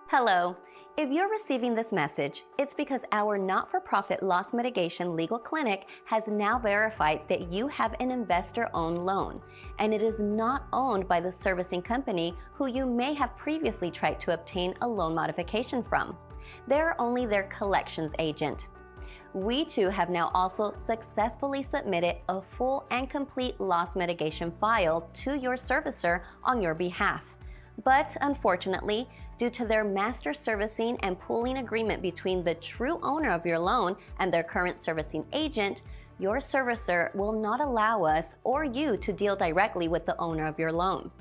Hello. If you're receiving this message, it's because our not-for-profit loss mitigation legal clinic has now verified that you have an investor-owned loan, and it is not owned by the servicing company who you may have previously tried to obtain a loan modification from. They're only their collections agent. We too have now also successfully submitted a full and complete loss mitigation file to your servicer on your behalf. But unfortunately, due to their master servicing and pooling agreement between the true owner of your loan and their current servicing agent, your servicer will not allow us or you to deal directly with the owner of your loan.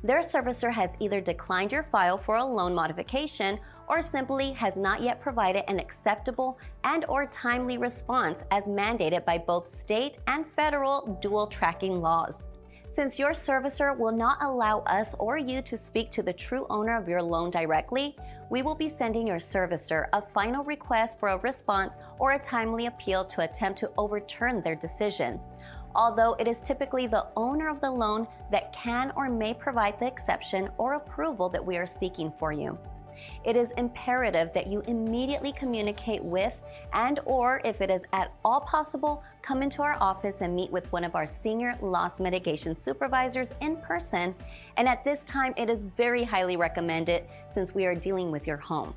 Their servicer has either declined your file for a loan modification or simply has not yet provided an acceptable and/or timely response as mandated by both state and federal dual tracking laws. Since your servicer will not allow us or you to speak to the true owner of your loan directly, we will be sending your servicer a final request for a response or a timely appeal to attempt to overturn their decision. Although it is typically the owner of the loan that can or may provide the exception or approval that we are seeking for you. It is imperative that you immediately communicate with and/or, if it is at all possible, come into our office and meet with one of our senior loss mitigation supervisors in person. And at this time, it is very highly recommended since we are dealing with your home.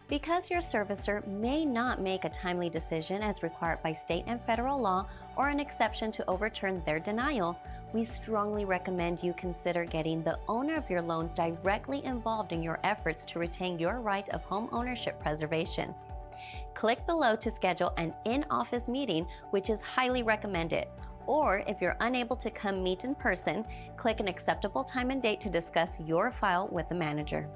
Because your servicer may not make a timely decision as required by state and federal law or an exception to overturn their denial, we strongly recommend you consider getting the owner of your loan directly involved in your efforts to retain your right of home ownership preservation. Click below to schedule an in-office meeting, which is highly recommended. Or if you're unable to come meet in person, click an acceptable time and date to discuss your file with the manager.